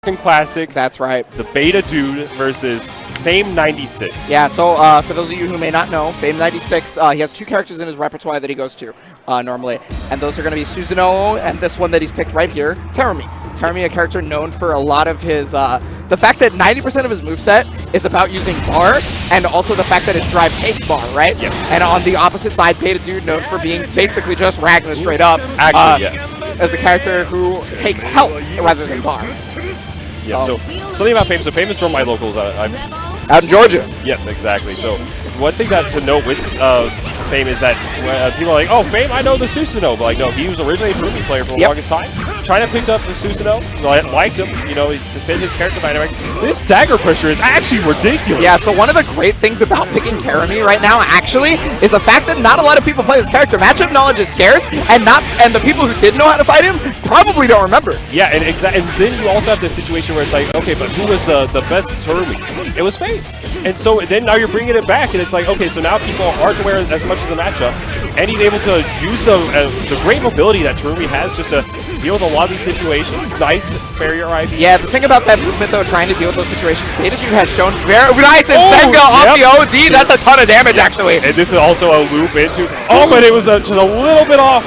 Classic. That's right. The BETADOOD versus FAME96. Yeah, so for those of you who may not know, FAME96, he has two characters in his repertoire that he goes to normally, and those are going to be Susanoo and this one that he's picked right here, Terumi. Terumi, a character known for a lot of his, the fact that 90% of his moveset is about using bar, and also the fact that his drive takes bar, right? Yes. And on the opposite side, BETADOOD, known for being basically just Ragnar straight up. Actually, yes. As a character who takes health rather than bar. Yeah, so something about FAME. So FAME is from my locals. Out in Georgia. Yes, exactly. So one thing that to note with FAME is that people are like, oh, FAME, I know the Susanoo. But like, no, he was originally a Terumi player for the longest time. China picked up the Susanoo, liked him, you know, to fit his character dynamic. This dagger pressure is actually ridiculous. Yeah, so one of the great things about picking Terumi right now, actually, is the fact that not a lot of people play this character. Matchup knowledge is scarce, and the people who did know how to fight him probably don't remember. Yeah, and then you also have this situation where it's like, okay, but who was the best Terumi? It was FAME. And so then now you're bringing it back, and it's like, okay, so now people aren't aware as much of the matchup, and he's able to use the great mobility that Terumi has just to deal with a lot of these situations. Nice barrier IV. Yeah, the thing about that movement, though, trying to deal with those situations, BETADOOD has shown very nice, and Senga off the OD, that's a ton of damage, actually. And this is also a loop into, but it was just a little bit off.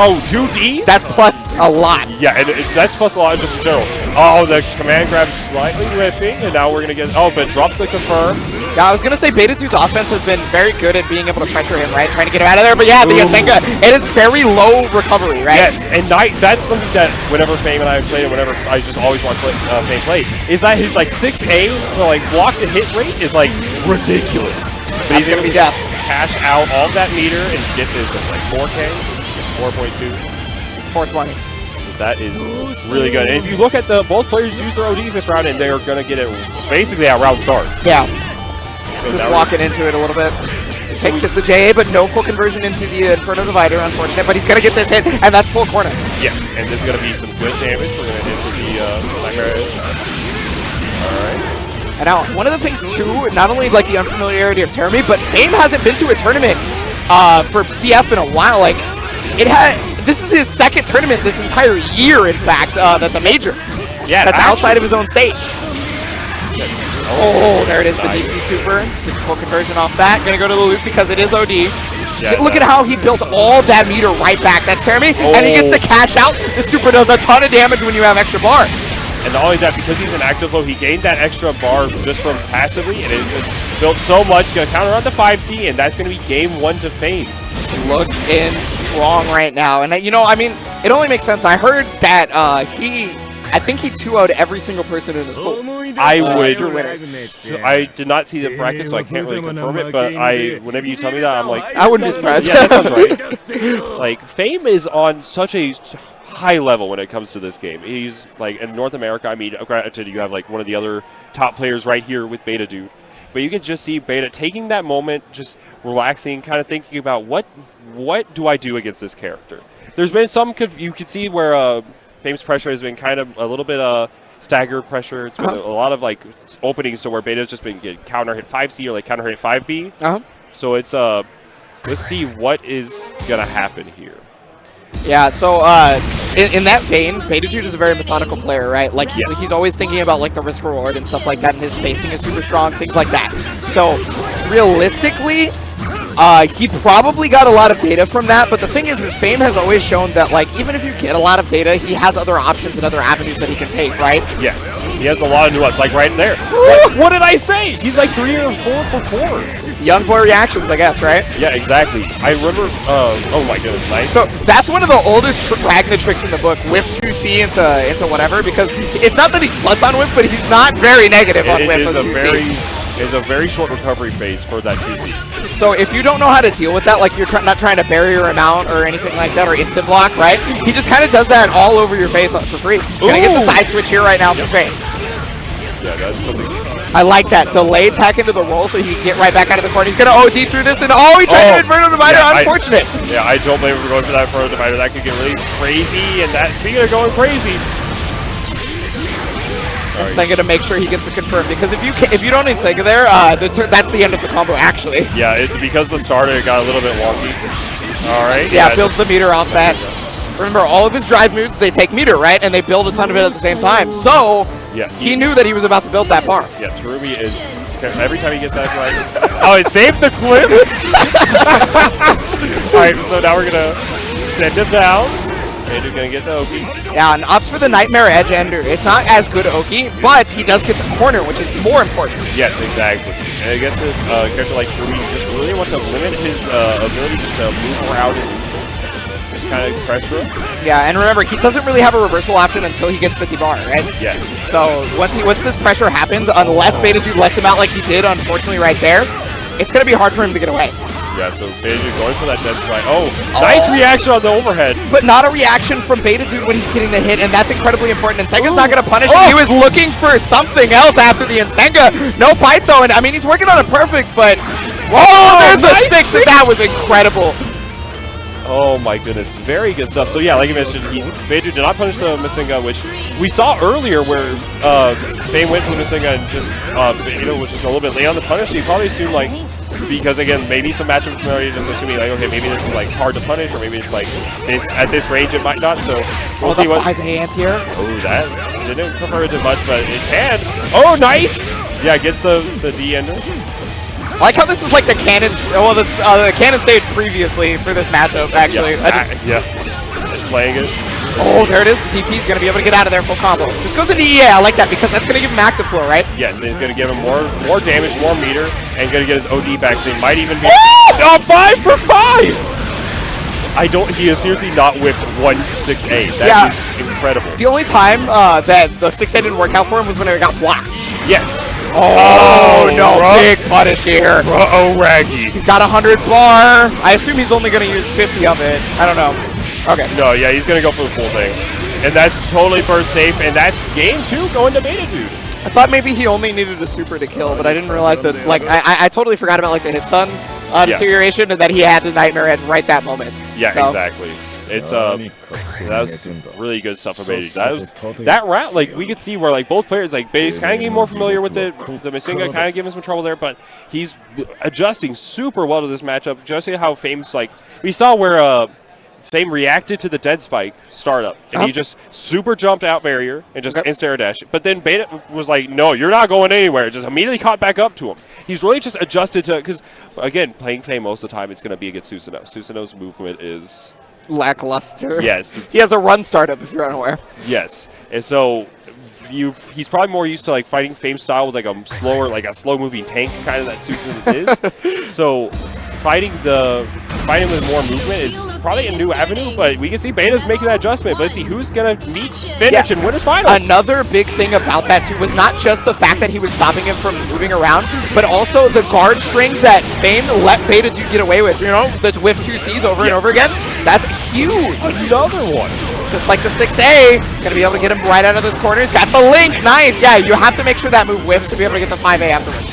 Oh, 2D? That's plus a lot. Yeah, and that's plus a lot just in general. Oh, the command grab slightly whipping, and now we're going to get, but drops the confirm. Yeah, I was going to say BETADOOD's offense has been very good at being able to pressure him, right? Trying to get him out of there, but yeah, the Senga, it is very low recovery, right? Yes, and that's something that whenever FAME and I played, and whenever I just always want to FAME play, is that his like 6A, like block to hit rate is like ridiculous. But he's going to be death. Cash out all that meter and get this at like 4K. 4.2. 420. So that is really good. And if you look at both players use their ODs this round, and they're going to get it basically at round start. Yeah. So just walking into it a little bit. Take this to JA, but no full conversion into the Inferno Divider, unfortunate. But he's going to get this hit, and that's full corner. Yes, and this is going to be some good damage. We're going to hit with the Nightmare Edge. Alright. And now, one of the things, too, not only like the unfamiliarity of Terumi, but FAME hasn't been to a tournament for CF in a while. Like, this is his second tournament this entire year, in fact, that's a major. Yeah, that's outside of his own state. Oh, there it is, the DP super. Gets full conversion off that. Gonna go to the loop because it is OD. Yeah, look at how he built all that meter right back. That's Terumi, and he gets to cash out. The super does a ton of damage when you have extra bar. And not only that, because he's an active low, he gained that extra bar just from passively, and it just built so much. Gonna counter on the 5C, and that's gonna be game 1 to FAME. Looking strong right now, and you know, I mean, it only makes sense. I heard that I think he 2-0'd every single person in his pool. I did not see the bracket, so I can't really confirm it, but whenever you tell me that, I'm like, I wouldn't be surprised. Yeah, that sounds right. Like, FAME is on such a high level when it comes to this game. He's like, in North America, I mean, granted, you have like one of the other top players right here with BETADOOD. But you can just see Beta taking that moment, just relaxing, kind of thinking about what do I do against this character. There's been some, you could see where FAME's pressure has been kind of a little bit staggered pressure. It's been a lot of like openings to where Beta's just been counter hit 5C or like counter hit 5B. So it's let's see what is gonna happen here. Yeah, so in that vein, BETADOOD is a very methodical player, right? Like he's always thinking about like the risk reward and stuff like that, and his spacing is super strong, things like that. So realistically, he probably got a lot of data from that, but the thing is FAME has always shown that like even if you get a lot of data, he has other options and other avenues that he can take, right? Yes, he has a lot of nuance, like right there. What did I say? He's like 3 or 4 for 4. Young boy reactions, I guess, right? Yeah, exactly. I remember, oh my goodness, nice. So that's one of the oldest Ragnar tricks in the book, whip 2C into whatever, because it's not that he's plus on whip, but he's not very negative on whip on 2C. It's a very short recovery phase for that 2C. So if you don't know how to deal with that, like you're not trying to barrier him out or anything like that, or instant block, right? He just kind of does that all over your face for free. Gonna get the side switch here right now for FAME. Yeah, that's something. I like that. Delay attack into the roll so he can get right back out of the corner. He's going to OD through this, and he tried to Inferno Divider. Yeah, unfortunate. I don't blame him for going for that Inferno Divider. That could get really crazy, and that, speaking of going crazy. Senga to make sure he gets the confirm, because if you don't need Senga there, that's the end of the combo, actually. Yeah, because the starter got a little bit wonky. All right. Yeah, builds the meter off that. Remember, all of his drive moves, they take meter, right? And they build a ton of it at the same time. So Yeah. He knew that he was about to build that farm. Yeah, Tarumi is, every time he gets that right. Oh, it saved the clip! Alright, so now we're going to send him down. Andrew's going to get the Oki. Yeah, and opts for the Nightmare Edge Ender. It's not as good Oki, but he does get the corner, which is more important. Yes, exactly. And I guess a character like Tarumi just really wants to limit his ability just to move around and kind of pressure him. Yeah, and remember, he doesn't really have a reversal option until he gets 50 bar, right? Yes. So once this pressure happens, unless BETADOOD lets him out like he did, unfortunately, right there, it's going to be hard for him to get away. Yeah, so BETADOOD going for that dead strike. Oh, nice reaction on the overhead. But not a reaction from BETADOOD when he's getting the hit, and that's incredibly important. And Senga's not going to punish him. He was looking for something else after the Senga. No bite, though, and I mean, he's working on it perfect, but... Whoa, there's the 6, and that was incredible. Oh my goodness, very good stuff. So yeah, like you mentioned, BETADOOD did not punish the Masinga, which we saw earlier where Fame went for the Masinga and just BETADOOD was just a little bit late on the punish. He probably assumed like, because again, maybe some matchup familiarity, just assuming like, okay, maybe this is like hard to punish, or maybe it's like this at this range it might not. So we'll see what. 5A anti-air. Oh, that didn't convert it much, but it can. Oh, nice. Yeah, gets the D ender. I like how this is like the canon, the canon stage previously for this matchup, actually. Yeah, playing it. Oh, there it is. The DP is going to be able to get out of there full combo. Just goes into EA. I like that because that's going to give him active flow, right? Yes, and it's going to give him more damage, more meter, and going to get his OD back. So he might even be 5 for 5. He has seriously not whipped 1-6-8. That is incredible. The only time that the 6-8 didn't work out for him was when it got blocked. Yes. Oh no, big punish here. Raggy. He's got 100 bar. I assume he's only going to use 50 of it. I don't know. Okay. No, yeah, he's going to go for the full thing. And that's totally first safe, and that's game 2 going to BETADOOD. I thought maybe he only needed a super to kill, but I didn't realize that, like, I totally forgot about, like, the hit stun deterioration and that he had the Nightmare Edge right that moment. Yeah, so. Exactly. It's that was really good stuff from BETADOOD. That round, like we could see where like both players, like Base kind of getting more familiar with it. The Masinga kind of giving him some trouble there, but he's adjusting super well to this matchup. Just see how Fame's like we saw where Fame reacted to the dead spike startup, and he just super jumped out barrier and just insta-air dash. But then Beta was like, no, you're not going anywhere. Just immediately caught back up to him. He's really just adjusted to, because again, playing Fame most of the time, it's going to be against Susanoo. Susanoo's movement is lackluster. Yes. He has a run startup, if you're unaware. Yes. And so he's probably more used to like fighting Fame style with like a slower, like a slow moving tank kind of that Susanoo is. So fighting with more movement is probably a new avenue, but we can see Beta's making that adjustment. But let's see who's gonna finish and win his finals. Another big thing about that too was not just the fact that he was stopping him from moving around, but also the guard strings that Fame let BETADOOD get away with. You know, the whiff 2Cs over and over again. That's huge. Another one. Just like the 6A, gonna be able to get him right out of this corner. He's got the link. Nice. Yeah, you have to make sure that move whiffs to be able to get the 5A afterwards.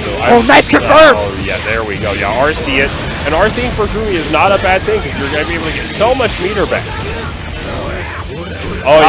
So nice confirm! Oh, yeah, there we go. Yeah, RC it. And RCing for Tarumi is not a bad thing because you're going to be able to get so much meter back. Oh,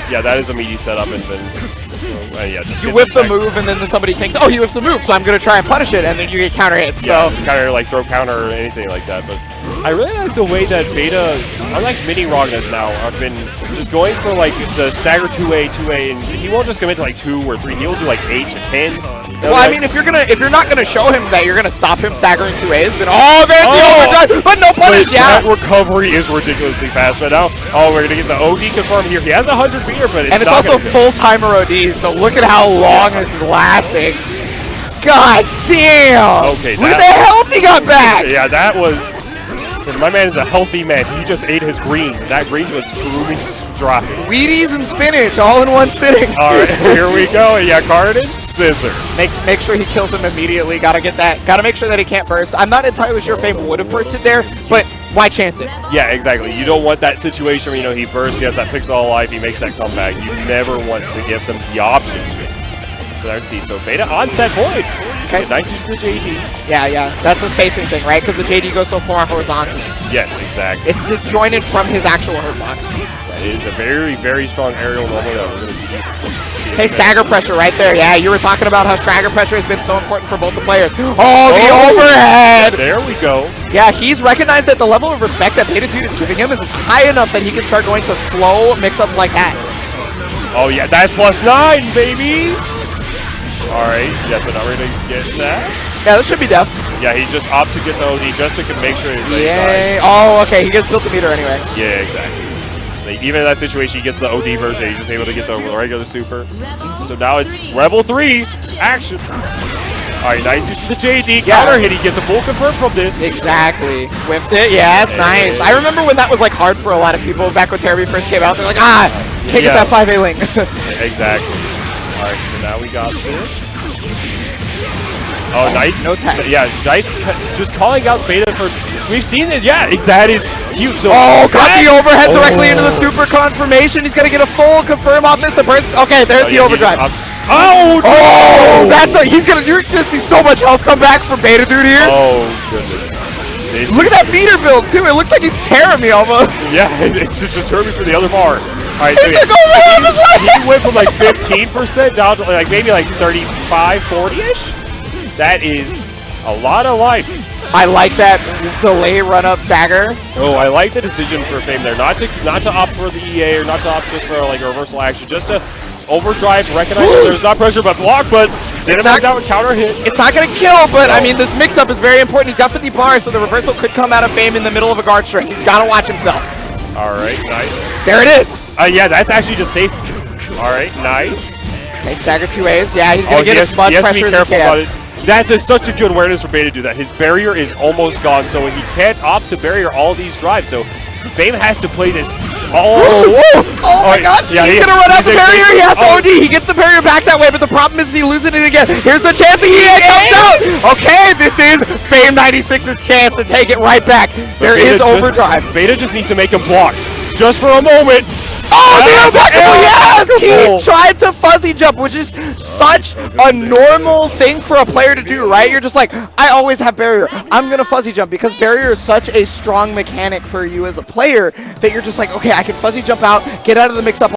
yeah, that is a meaty setup. And then, just you whiff the move, and then somebody thinks, oh, he whiffed the move, so I'm going to try and punish it, and then you get counter hit. Yeah, counter, like throw counter or anything like that. But I really like the way that Beta, unlike mini Ragnas now, have been just going for like the stagger 2A, and he won't just commit to like 2 or 3. He'll do like 8 to 10. Well, I mean, if you're not gonna show him that you're gonna stop him staggering 2As, then there's the overdrive, but no punish. That recovery is ridiculously fast. But now, we're gonna get the OD confirmed here. He has 100 meter, but it's also full timer OD. So look at how long this is lasting. God damn! Okay, look at the health he got back. Yeah, that was. My man is a healthy man. He just ate his greens. That greens was Tarumi's drop. Wheaties and spinach all in one sitting. All right, here we go. Yeah, Carnage, scissor. Make sure he kills him immediately. Gotta get that. Gotta make sure that he can't burst. I'm not entirely sure Fame would have bursted there, but why chance it? Yeah, exactly. You don't want that situation where, he bursts, he has that pixel life, he makes that comeback. You never want to give them the option to. So let's see. So Beta on set point. Okay. Nice use of the JD. Yeah. That's a spacing thing, right? Because the JD goes so far horizontally. Yes, exactly. It's disjointed from his actual hurt box. That is a very, very strong aerial normally that we're going to see. Okay, stagger pressure right there. Yeah, you were talking about how stagger pressure has been so important for both the players. Oh, the overhead! There we go. Yeah, he's recognized that the level of respect that BETADOOD is giving him is high enough that he can start going to slow mix-ups like that. Oh, yeah, that's +9, baby. All right, yeah, so now we're going to get that. Yeah, this should be death. Yeah, he just opted to get the OD just to make sure he's Yeah. Oh, okay. He gets built the meter anyway. Yeah, exactly. Like, even in that situation, he gets the OD version. He's just able to get the regular super. So now it's Rebel 3 action. All right, nice use of the JD. Counter hit. He gets a full confirm from this. Exactly. Whiffed it. Yeah, that's nice. I remember when that was like hard for a lot of people back when Terry first came out. They're like, can't get that 5A link. Exactly. All right, so now we got this. Oh, nice. No tag. Yeah, nice. Just calling out Beta for. We've seen it. Yeah, that is huge. So got the overhead directly into the super confirmation. He's going to get a full confirm off this. The person. Okay, there's the overdrive. Oh, no! That's you're gonna see so much health come back from BETADOOD here. Oh goodness. Look at that meter build too. It looks like he's tearing me almost. Yeah, it's just determined for the other bar. All right, so he went from like 15% down to like maybe like 35, 40-ish. That is a lot of life. I like that delay run-up stagger. Oh, I like the decision for Fame there, not to opt for the EA or not to opt just for like a reversal action, just to overdrive, recognize that there's not pressure but block, but didn't work out with counter hit. It's not going to kill, but I mean, this mix-up is very important. He's got 50 bars, so the reversal could come out of Fame in the middle of a guard string. He's got to watch himself. All right, nice. There it is. Yeah, that's actually just safe. All right, nice. Okay, stagger 2As. Yeah, he's going to get as much pressure as he can. That's such a good awareness for Beta to do that. His barrier is almost gone, so he can't opt to barrier all these drives. So Fame has to play this. Oh my God! Yeah, he's gonna run out the barrier. He has to OD. He gets the barrier back that way, but the problem is he losing it again. Here's the chance. The EA comes out. Okay, this is FAME96's chance to take it right back. There is overdrive. Beta just needs to make him block just for a moment. Oh, the unblockable, yes! He tried to fuzzy jump, which is such a normal thing for a player to do, right? You're just like, I always have barrier. I'm going to fuzzy jump because barrier is such a strong mechanic for you as a player that you're just like, okay, I can fuzzy jump out, get out of the mix-up